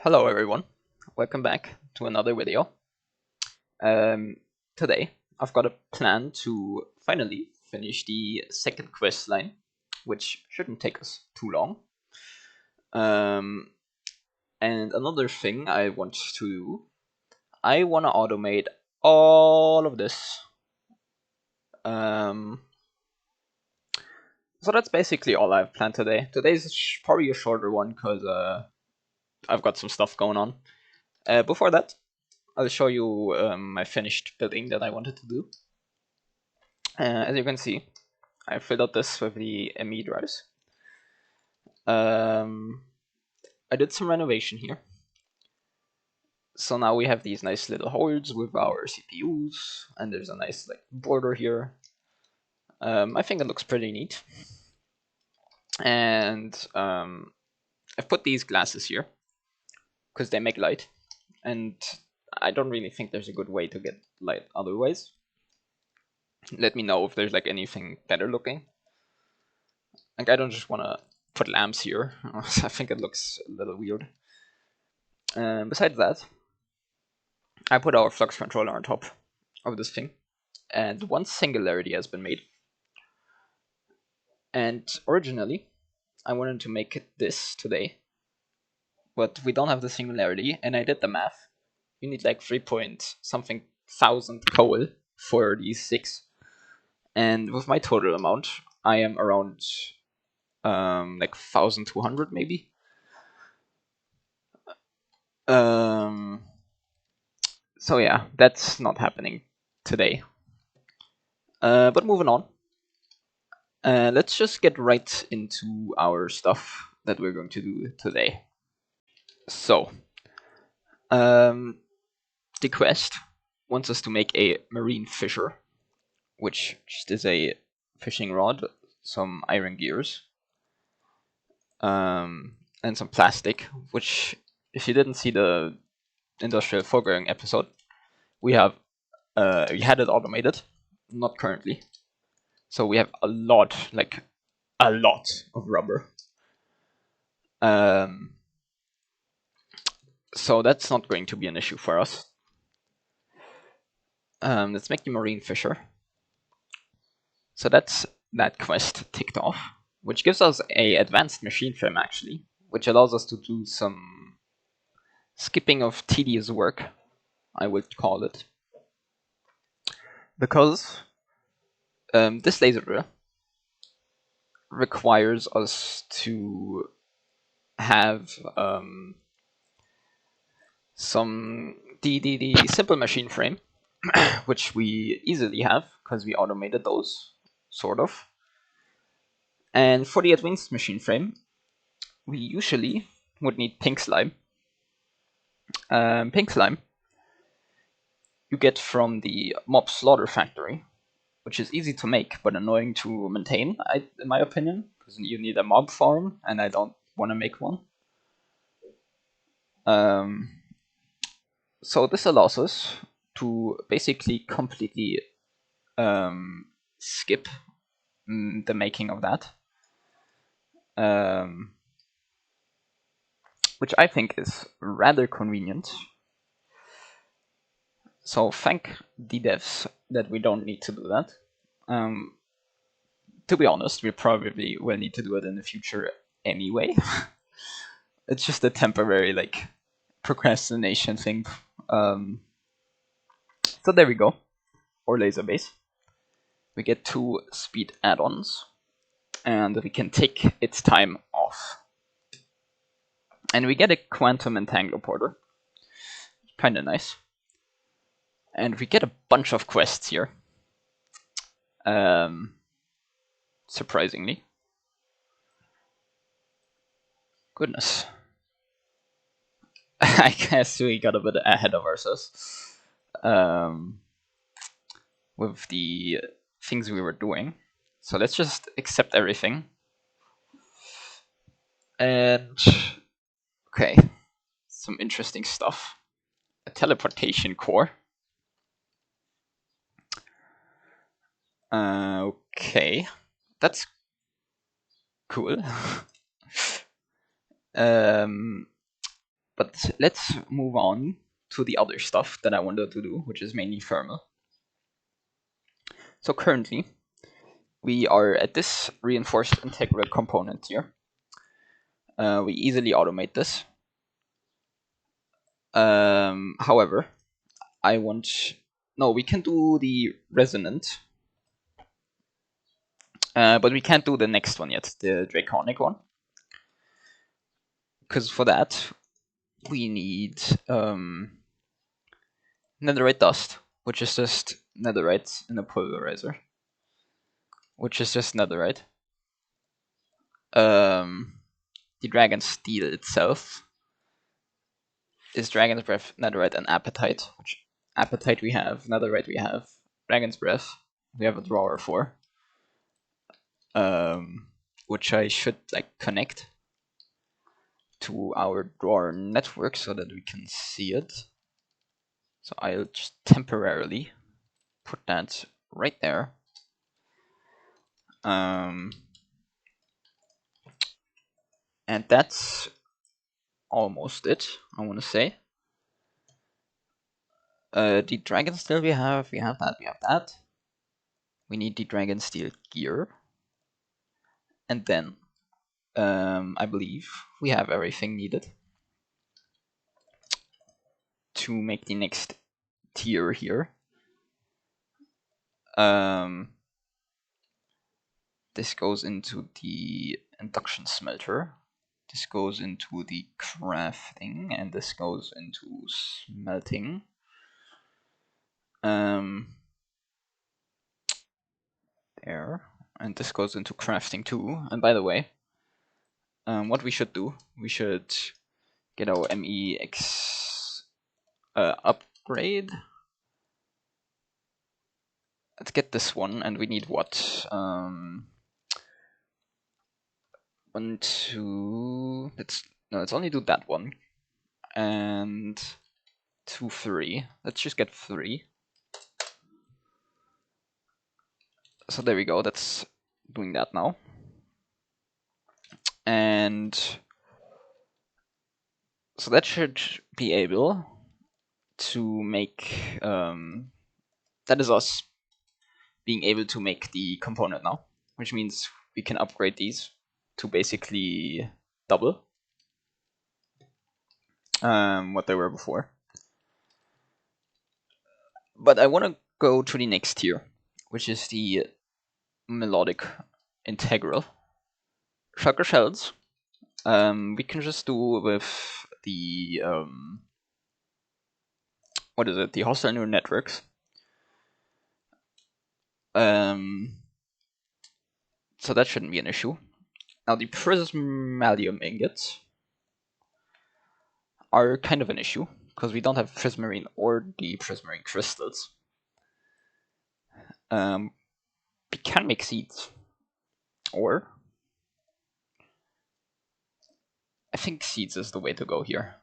Hello everyone, welcome back to another video. Um, Today I've got a plan to finally finish the second quest line, which shouldn't take us too long. And another thing I want to do, I want to automate all of this. So that's basically all I've planned today. Today's probably a shorter one because I've got some stuff going on. Before that, I'll show you my finished building that I wanted to do. As you can see, I filled out this with the ME drives. I did some renovation here. So now we have these nice little holes with our CPUs, and there's a nice border here. I think it looks pretty neat. And I've put these glasses here because they make light, and I don't really think there's a good way to get light otherwise. Let me know if there's anything better looking. I don't just want to put lamps here. I think it looks a little weird. Besides that, I put our flux controller on top of this thing, and one singularity has been made. And originally, I wanted to make it this today, but we don't have the singularity, and I did the math. You need 3 point something thousand coal for these 6, and with my total amount, I am around 1,200 maybe. So yeah, that's not happening today. But moving on. Let's just get right into our stuff that we're going to do today. So, the quest wants us to make a marine fisher, which just is a fishing rod, some iron gears, and some plastic, which, if you didn't see the industrial foregoing episode, we had it automated, not currently. So we have a lot of rubber. So that's not going to be an issue for us. Let's make the marine fisher. So that's that quest ticked off, which gives us a advanced machine frame actually, which allows us to do some skipping of tedious work, I would call it, because this laser drill requires us to have the simple machine frame, which we easily have because we automated those, sort of. And for the advanced machine frame, we usually would need pink slime. Pink slime you get from the mob slaughter factory, which is easy to make but annoying to maintain, in my opinion, because you need a mob farm, and I don't want to make one. So this allows us to basically completely skip the making of that, which I think is rather convenient. So thank the devs that we don't need to do that. To be honest, we probably will need to do it in the future anyway. It's just a temporary procrastination thing. So there we go. Or laser base. We get 2 speed add-ons, and we can take its time off. And we get a quantum entangler porter. Kinda nice. And we get a bunch of quests here. Surprisingly. Goodness. I guess we got a bit ahead of ourselves with the things we were doing. So let's just accept everything. And okay, some interesting stuff. A teleportation core. Okay, that's cool. But let's move on to the other stuff that I wanted to do, which is mainly thermal. So currently, we are at this reinforced integral component here. We easily automate this. However, we can do the resonant, but we can't do the next one yet, the draconic one, because for that we need netherite dust, which is just netherite in a pulverizer, which is just netherite. The dragon steel itself is dragon's breath, netherite, and apatite. Which apatite we have, netherite we have, dragon's breath we have a drawer for, which I should like connect to our drawer network so that we can see it. So I'll just temporarily put that right there. And that's almost it, I want to say. The dragon steel we have that. We need the dragon steel gear. And then, I believe we have everything needed to make the next tier here. This goes into the induction smelter. This goes into the crafting, and this goes into smelting. There, and this goes into crafting too. And by the way, what we should do, we should get our MEX upgrade. Let's get this one, and we need what? 1, 2. Let's only do that one, and 2, 3. Let's just get 3. So there we go. That's doing that now, and so that should be able to make. That is us being able to make the component now, which means we can upgrade these to basically double what they were before. But I want to go to the next tier, which is the melodic integral. Shulker shells, we can just do with the what is it? The hostile neural networks. So that shouldn't be an issue. Now the prismalium ingots are kind of an issue because we don't have prismarine or the prismarine crystals. We can make seeds, or I think seeds is the way to go here.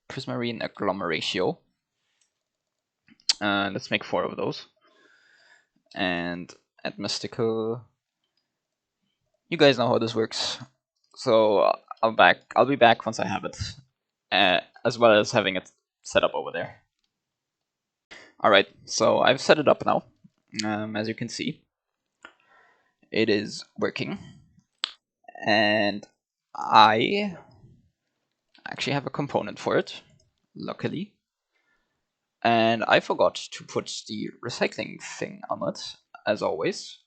Prismarine agglomeratio. Let's make 4 of those. And add mystical. You guys know how this works, so I'll be back once I have it, as well as having it set up over there. Alright, so I've set it up now. As you can see, it is working, and I actually have a component for it, luckily, and I forgot to put the recycling thing on it, as always.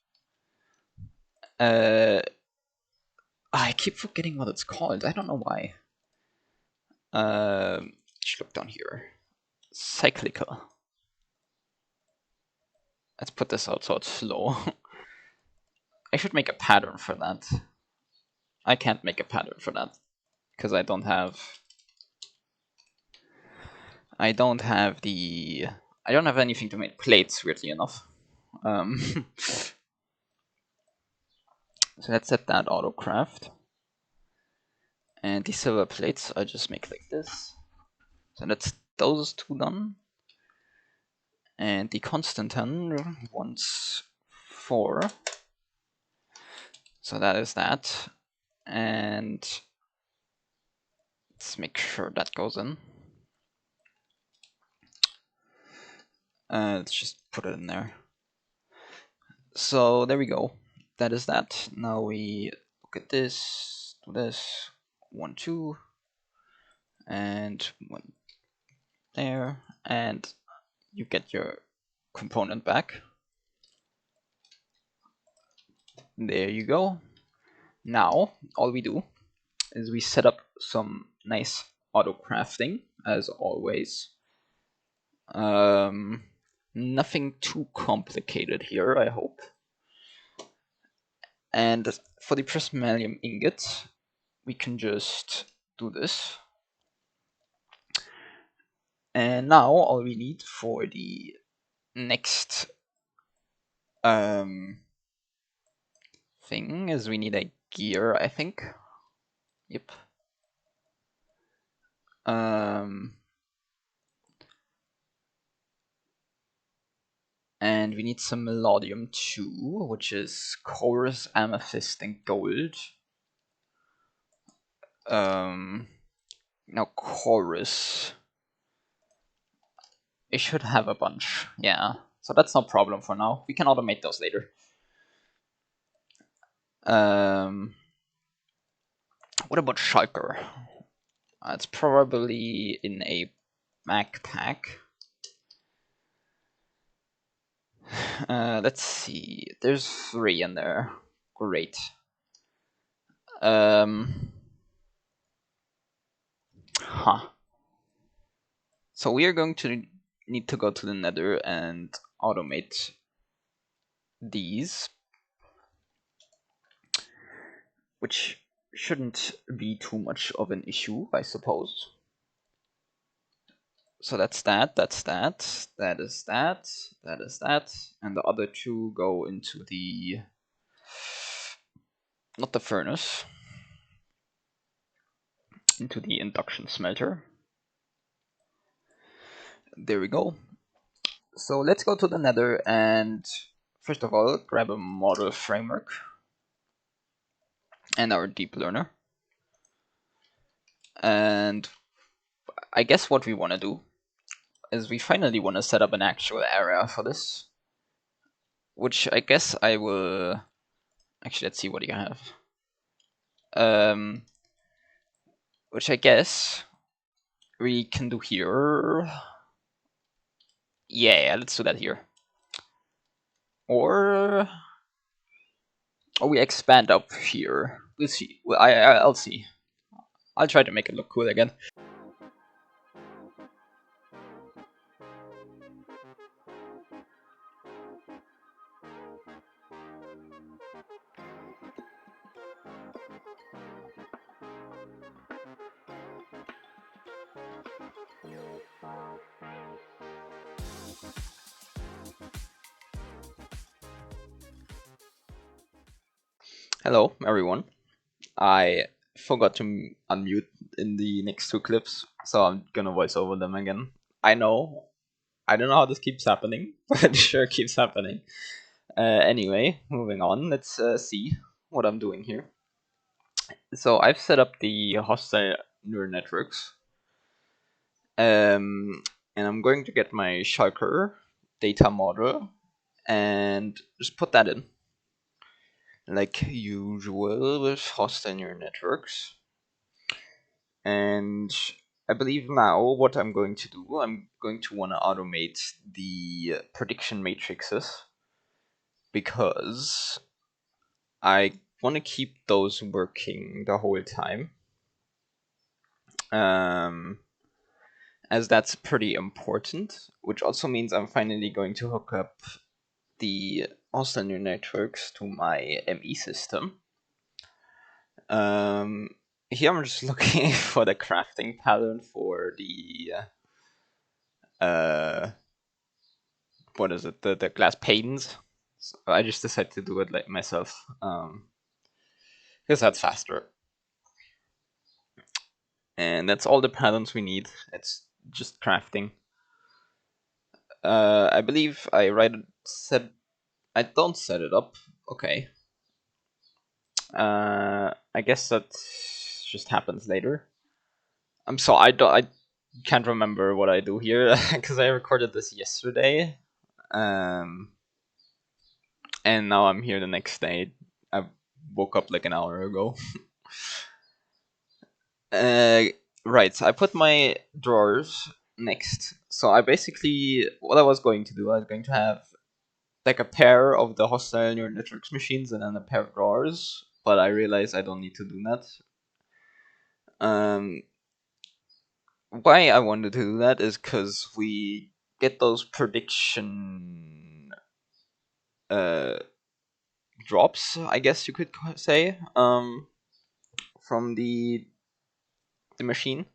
I keep forgetting what it's called, I don't know why. Just look down here. Cyclical. Let's put this out so it's slow. I should make a pattern for that. I can't make a pattern for that because I don't have anything to make plates, weirdly enough. So let's set that autocraft. And the silver plates I just make like this. So that's those 2 done. And the Constantin wants 4. So that is that. And Let's make sure that goes in. Let's just put it in there. So there we go. That is that. Now we look at this, do this, 1, 2, and 1 there, and you get your component back. There you go. Now all we do is we set up some nice auto crafting as always. Nothing too complicated here, I hope. And for the prismaticum ingot, we can just do this. And now all we need for the next thing is we need a gear, I think. Yep. And we need some melodium too, which is chorus, amethyst, and gold. Now chorus, it should have a bunch, yeah. So that's no problem for now. We can automate those later. What about shulker? It's probably in a backpack. Let's see. There's 3 in there. Great. So we are going to need to go to the Nether and automate these, which shouldn't be too much of an issue, I suppose. So that's that, that is that, that is that, and the other 2 go into the, not the furnace, into the induction smelter. There we go. So let's go to the Nether and first of all grab a model framework and our deep learner. And I guess what we want to do is we finally want to set up an actual area for this, which I guess I will actually, let's see what you have. Which I guess we can do here. Yeah, let's do that here. Or we expand up here. We'll see. Well, I'll see. I'll try to make it look cool again. Hello, everyone. I forgot to unmute in the next 2 clips, so I'm gonna voice over them again. I don't know how this keeps happening, but it sure keeps happening. Anyway, moving on, let's see what I'm doing here. So I've set up the hostile neural networks. And I'm going to get my shulker data model and just put that in. Like usual with hostile neural networks. And I believe now what I'm going to do, I'm going to want to automate the prediction matrices because I want to keep those working the whole time. As that's pretty important, which also means I'm finally going to hook up the hostile neural networks to my ME system. Here I'm just looking for the crafting pattern for the what is it? The glass panes. So I just decided to do it like myself because that's faster. And that's all the patterns we need. It's just crafting. I believe I I don't set it up. Okay. I guess that just happens later. I can't remember what I do here because I recorded this yesterday, um, and now I'm here the next day. I woke up like an hour ago. Uh, right, so I put my drawers next. So I basically, what I was going to do, I was going to have like a pair of the hostile neural networks machines and then a pair of drawers, but I realized I don't need to do that. Um, why I wanted to do that is because we get those prediction uh, drops, I guess you could say, from the machine,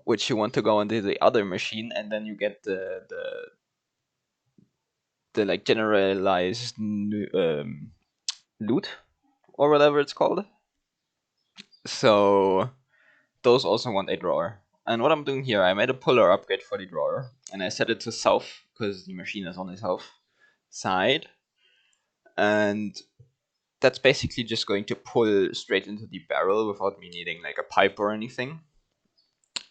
which you want to go into the other machine, and then you get the like generalized loot or whatever it's called. So those also want a drawer. And what I'm doing here, I made a puller upgrade for the drawer, and I set it to south because the machine is on the south side, and that's basically just going to pull straight into the barrel without me needing like a pipe or anything.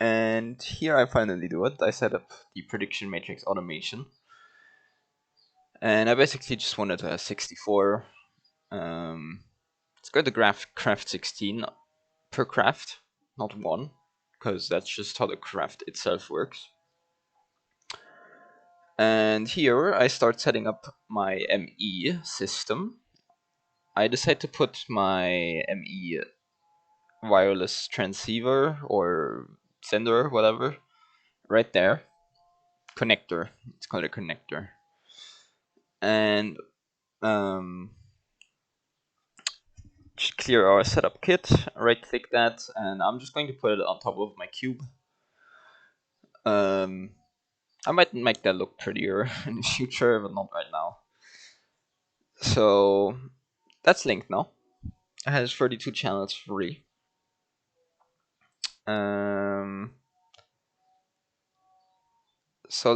And here I finally do it. I set up the prediction matrix automation, and I basically just wanted to have 64. It's going to craft 16 per craft, not one, because that's just how the craft itself works. And here I start setting up my ME system. I decide to put my ME wireless transceiver or sender, whatever, right there. Connector. It's called a connector. And just clear our setup kit, right click that, and I'm just going to put it on top of my cube. I might make that look prettier in the future, but not right now. So that's linked now. It has 32 channels free. So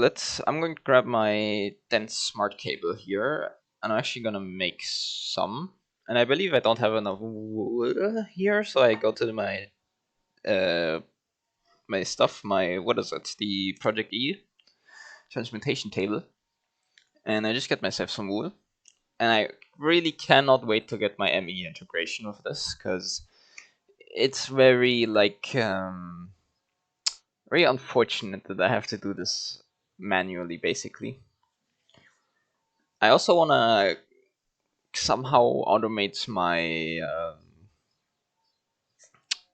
I'm going to grab my dense smart cable here, and I'm actually gonna make some. And I believe I don't have enough wood here, so I go to my my stuff, what is it? The Project E transmutation table, and I just get myself some wool. And I really cannot wait to get my ME integration with this because it's very very unfortunate that I have to do this manually, basically. I also want to somehow automate my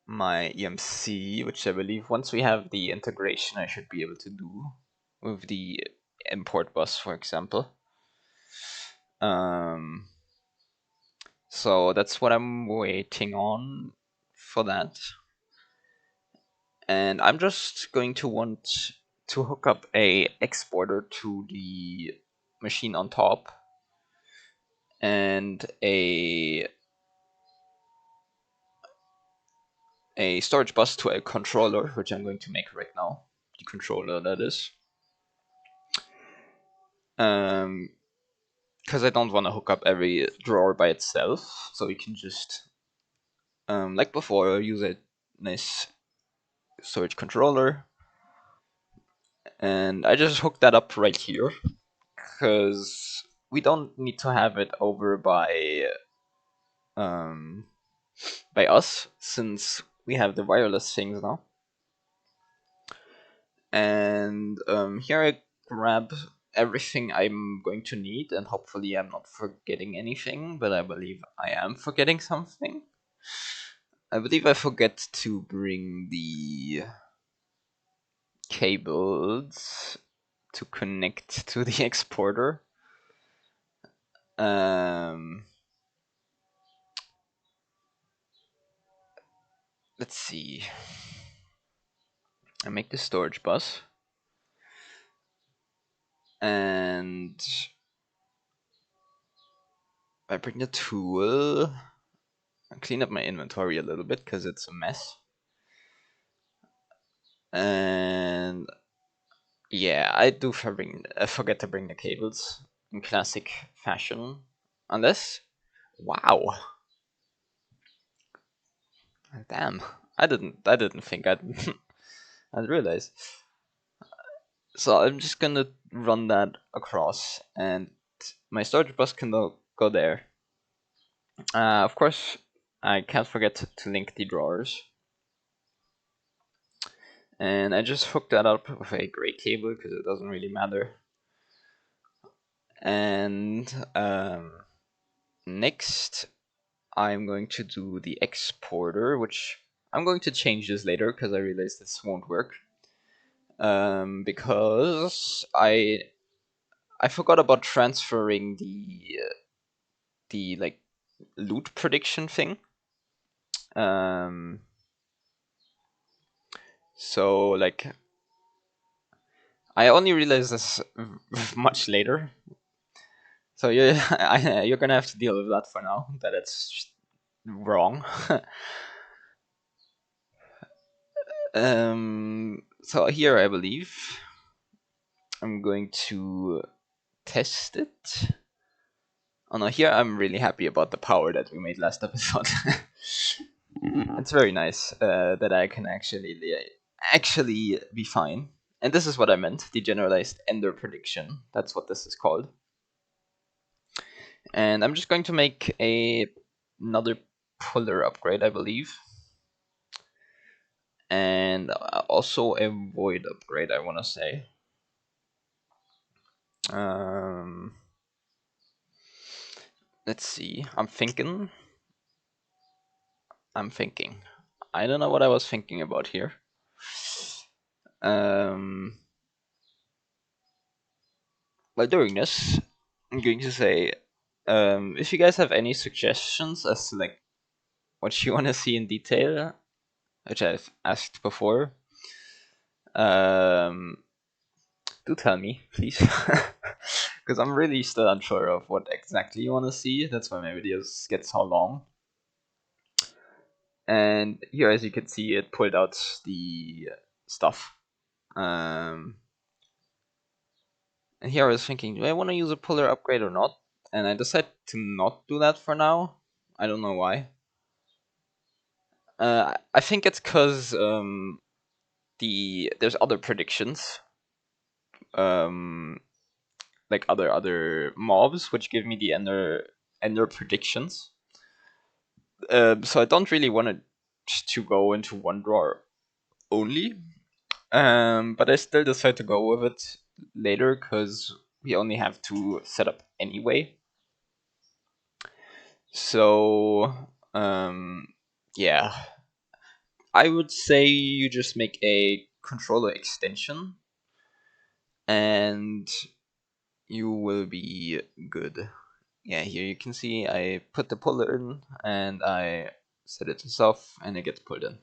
EMC, which I believe once we have the integration, I should be able to do with the import bus, for example. So that's what I'm waiting on for that. And I'm just going to want to hook up a exporter to the machine on top and a storage bus to a controller, which I'm going to make right now. The controller, that is. Because I don't want to hook up every drawer by itself, so we can just, like before, use a nice storage controller. And I just hooked that up right here, because we don't need to have it over by us, since we have the wireless things now. And here I grab everything I'm going to need, and hopefully I'm not forgetting anything, but I believe I am forgetting something. I believe I forget to bring the cables to connect to the exporter. Let's see. I make the storage bus, and I bring the tool. I clean up my inventory a little bit because it's a mess. And yeah, I do forget to bring the cables in classic fashion. Unless, wow, damn, I didn't think I'd I realize. So I'm just gonna run that across, and my storage bus can go there. Of course, I can't forget to link the drawers. And I just hooked that up with a gray cable because it doesn't really matter. And next, I'm going to do the exporter, which I'm going to change this later because I realized this won't work. Because I forgot about transferring the like loot prediction thing. So like I only realized this much later. So you're gonna have to deal with that for now. That it's wrong. So here I believe I'm going to test it. Oh no, here I'm really happy about the power that we made last episode. It's very nice that I can actually be fine. And this is what I meant, the generalized ender prediction. That's what this is called. And I'm just going to make another puller upgrade, I believe. And also a void upgrade, I want to say. Let's see. I'm thinking. I don't know what I was thinking about here. While doing this, I'm going to say, if you guys have any suggestions as to like what you want to see in detail, which I've asked before, do tell me, please, because I'm really still unsure of what exactly you want to see. That's why my videos get so long. And here, as you can see, it pulled out the stuff. And here I was thinking, do I want to use a puller upgrade or not? And I decided to not do that for now. I don't know why. I think it's because there's other predictions, like other mobs which give me the ender predictions. So I don't really want it to go into one drawer only. But I still decide to go with it later because we only have to set up anyway. So yeah, I would say you just make a controller extension and you will be good. Yeah, here you can see I put the puller in and I set it to self and it gets pulled in.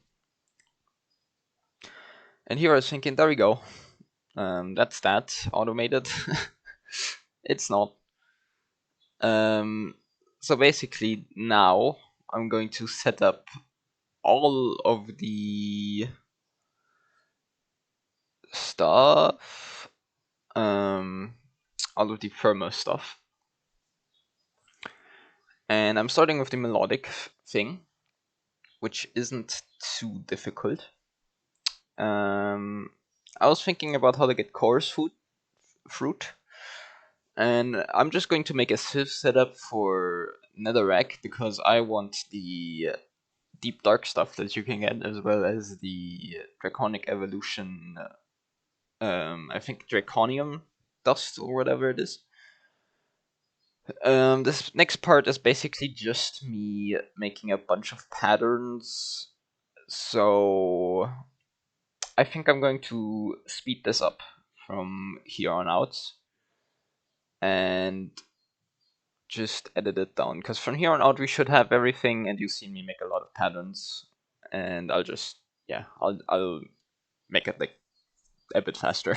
And here I was thinking, there we go. That's that automated. It's not. So basically now I'm going to set up all of the stuff, all of the firmware stuff. And I'm starting with the melodic thing, which isn't too difficult. I was thinking about how to get coarse fruit, and I'm just going to make a Civ setup for Netherrack because I want the deep dark stuff that you can get, as well as the draconic evolution. I think draconium dust or whatever it is. This next part is basically just me making a bunch of patterns. So I think I'm going to speed this up from here on out and just edit it down, because from here on out we should have everything, and you've seen me make a lot of patterns, and I'll just I'll make it like a bit faster.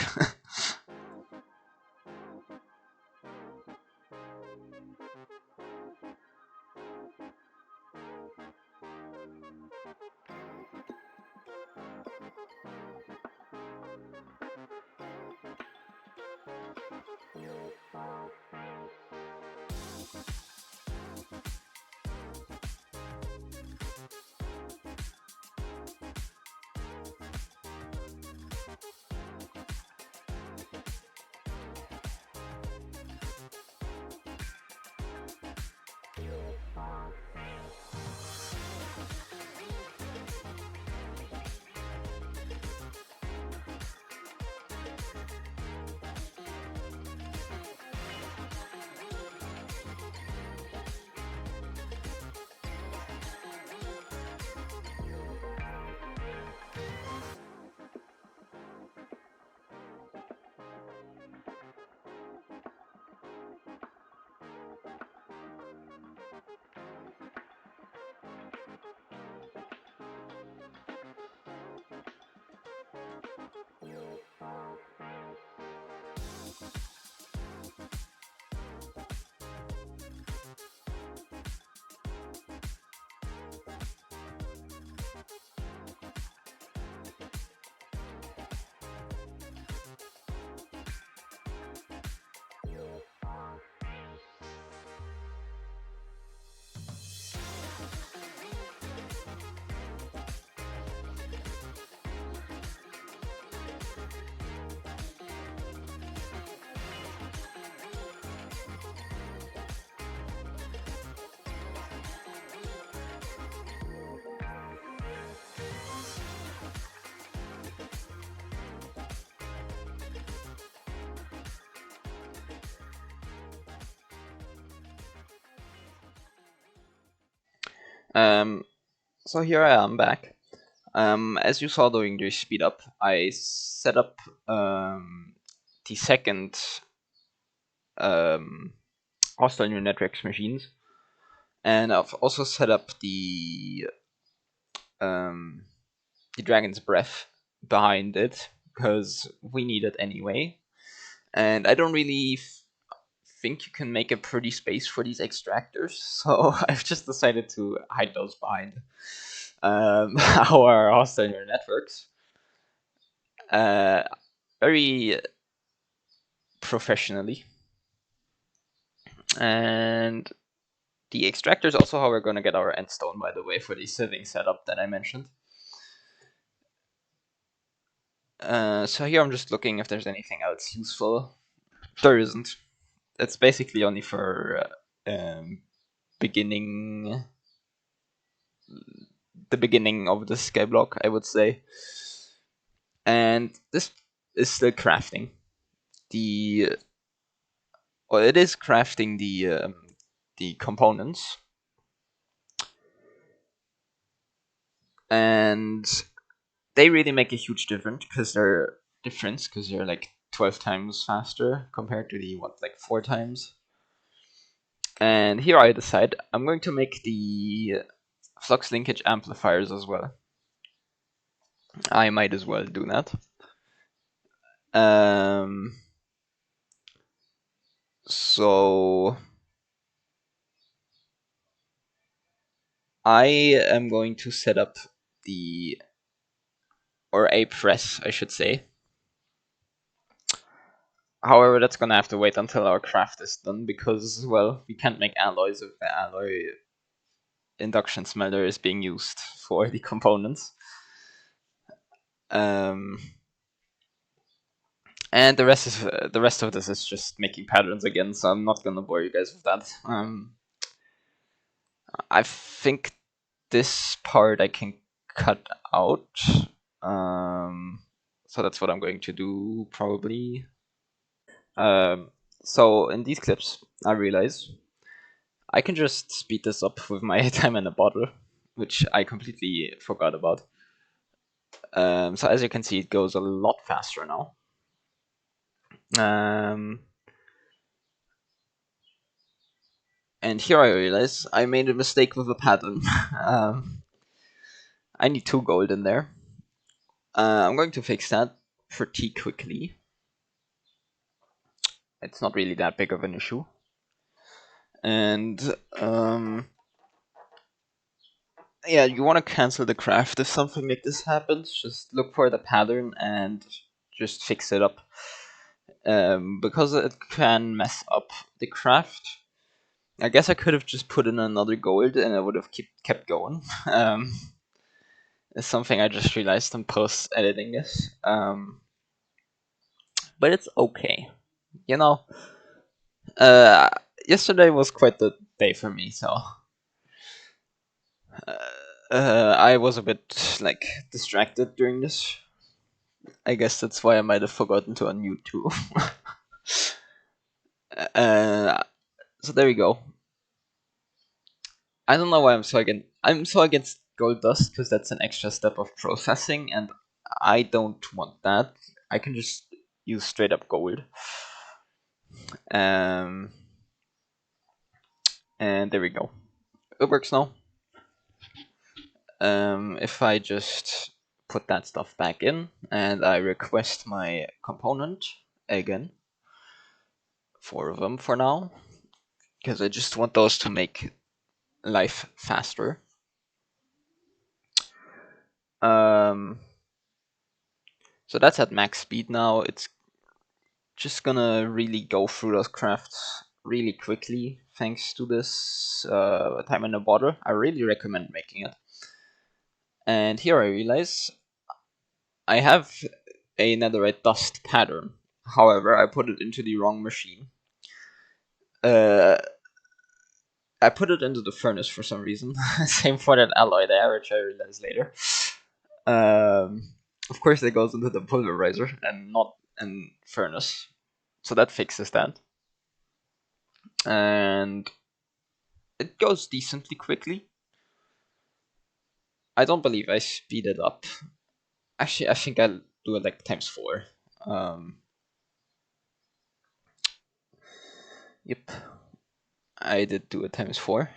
Um, so here I am back. As you saw during the speed up, I set up the second um, hostile neural networks machines, and I've also set up um, the dragon's breath behind it because we need it anyway. And I don't really think you can make a pretty space for these extractors, so I've just decided to hide those behind our hostile neural networks. Very professionally. And the extractor is also how we're going to get our endstone, by the way, for the sitting setup that I mentioned. So here I'm just looking if there's anything else useful. There isn't. It's basically only for beginning the beginning of the skyblock, I would say. And this is still crafting the. Well, it is crafting the components, and they really make a huge difference because they're like 12 times faster compared to the like 4 times. And here I decide I'm going to make the flux linkage amplifiers as well. I might as well do that. So I am going to set up a press, I should say. However, that's gonna have to wait until our craft is done because, well, we can't make alloys if the alloy induction smelter is being used for the components. And the rest of this is just making patterns again, so I'm not gonna bore you guys with that. I think this part I can cut out. So that's what I'm going to do probably. So in these clips, I realize I can just speed this up with my time in a bottle, which I completely forgot about. So as you can see, it goes a lot faster now. And here I realize I made a mistake with the pattern. I need 2 gold in there. I'm going to fix that pretty quickly. It's not really that big of an issue. And yeah, you want to cancel the craft if something like this happens. Just look for the pattern and just fix it up. Because it can mess up the craft. I guess I could have just put in another gold and it would have kept going. It's something I just realized in post editing this. But it's okay. You know, uh, yesterday was quite the day for me, so I was a bit like distracted during this. I guess that's why I might have forgotten to unmute too. uh, so there we go. I don't know why I'm so against gold dust because that's an extra step of processing, and I don't want that. I can just use straight up gold. And there we go. It works now. If I just put that stuff back in and I request my component again, 4 of them for now, because I just want those to make life faster. So that's at max speed now. It's just gonna really go through those crafts really quickly thanks to this time in a bottle. I really recommend making it. And here I realize I have a netherite dust pattern. However, I put it into the wrong machine. I put it into the furnace for some reason. Same for that alloy there, which I realized later. Of course, it goes into the pulverizer and not in furnace, so that fixes that. And it goes decently quickly. I don't believe I speed it up. Actually, I think I'll do it like times 4. Um, yep, I did do it times 4.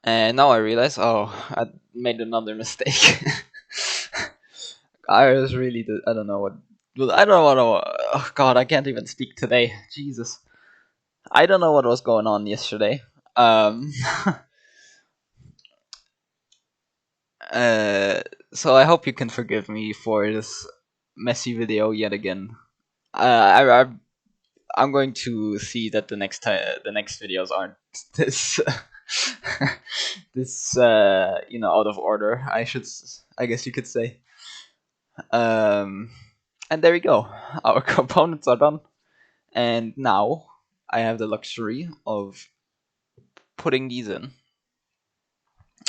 And now I realize, oh, I made another mistake. I was really, I don't know what, I don't know what, oh god, I can't even speak today. Jesus. I don't know what was going on yesterday. Um, uh, so I hope you can forgive me for this messy video yet again. I'm going to see that the next videos aren't this this out of order. I guess you could say. Um, and there we go. Our components are done, and now I have the luxury of putting these in.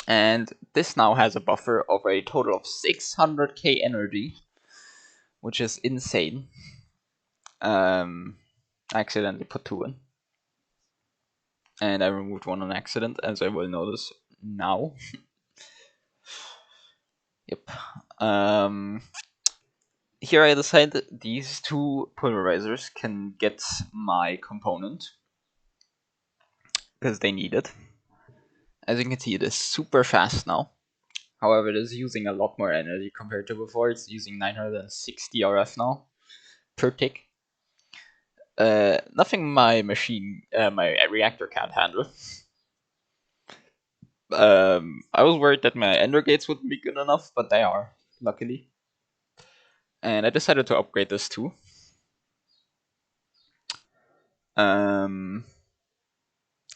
And this now has a buffer of a total of 600k energy, which is insane. I accidentally put 2 in, and I removed 1 on accident, as I will notice now. Yep. Here I decided these 2 pulverizers can get my component, because they need it. As you can see, it is super fast now. However, it is using a lot more energy compared to before. It's using 960 RF now per tick. Nothing my my reactor can't handle. I was worried that my ender gates wouldn't be good enough, but they are, luckily. And I decided to upgrade this too.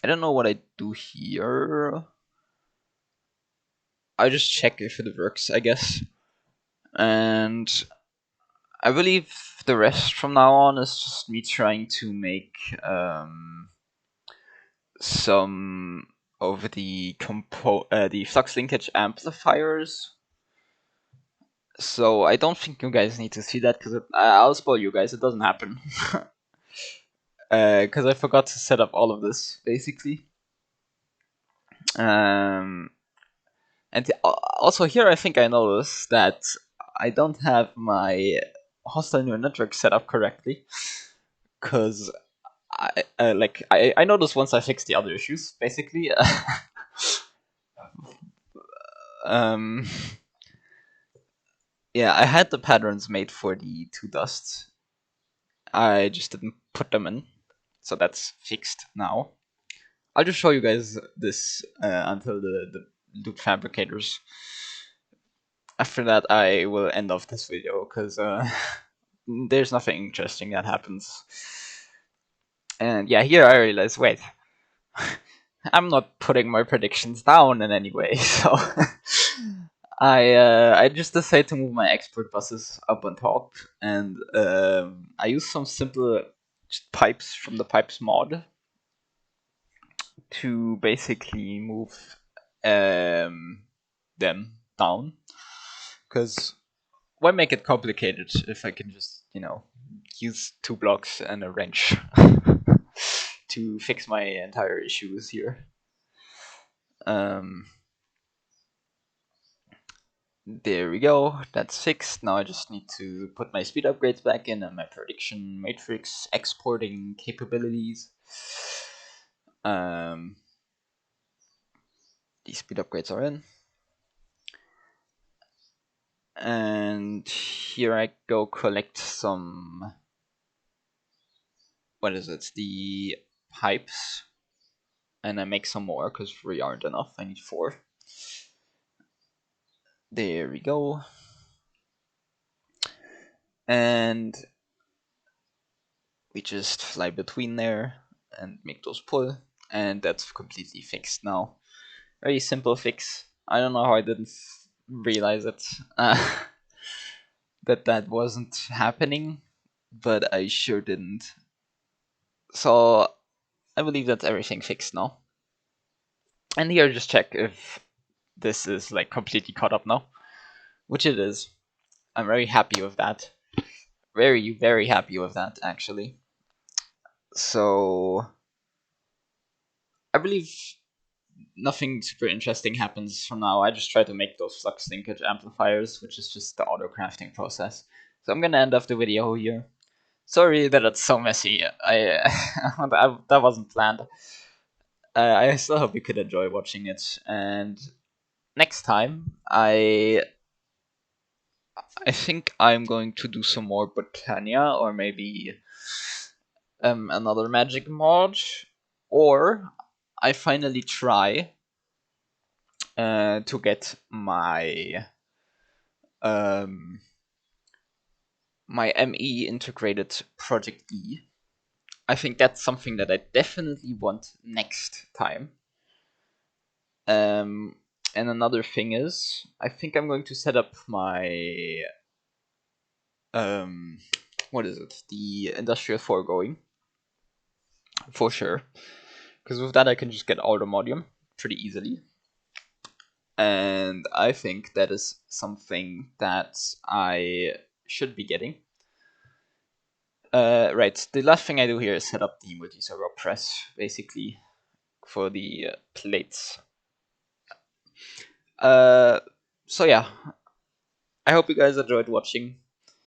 I don't know what I do here. I just check if it works, I guess. And I believe the rest from now on is just me trying to make some of the the flux linkage amplifiers. So I don't think you guys need to see that, because I'll spoil you guys. It doesn't happen. Because I forgot to set up all of this basically. And also here I think I noticed that I don't have my hostile neural network set up correctly, because I noticed once I fixed the other issues basically. um, yeah, I had the patterns made for the 2 dusts. I just didn't put them in, so that's fixed now. I'll just show you guys this until the loop fabricators. After that, I will end off this video, because there's nothing interesting that happens. And yeah, here I realize, wait, I'm not putting my predictions down in any way, so I just decided to move my export buses up on top, and I use some simple pipes from the pipes mod to basically move them down. Because why make it complicated if I can just, use 2 blocks and a wrench to fix my entire issues here. There we go, that's fixed. Now I just need to put my speed upgrades back in and my prediction matrix exporting capabilities. These speed upgrades are in. And here I go collect some, what is it, the pipes. And I make some more, because 3 aren't enough, I need 4. There we go. And we just fly between there and make those pull, and that's completely fixed now. Very simple fix. I don't know how I didn't realize it, that wasn't happening, but I sure didn't. So I believe that's everything fixed now. And here just check if this is like completely caught up now, which it is. I'm very happy with that. Very, very happy with that, actually. So I believe nothing super interesting happens from now. I just try to make those flux linkage amplifiers, which is just the auto crafting process. So I'm gonna end off the video here. Sorry that it's so messy. That wasn't planned. I still hope you could enjoy watching it. And next time, I think I'm going to do some more Botania, or maybe another magic mod, or I finally try to get my my ME integrated Project E. I think that's something that I definitely want next time. And another thing is, I think I'm going to set up my what is it? The industrial foregoing for sure, because with that I can just get Aldomodium pretty easily. And I think that is something that I should be getting. Right, the last thing I do here is set up the multi-servo press, basically, for the plates. So yeah, I hope you guys enjoyed watching.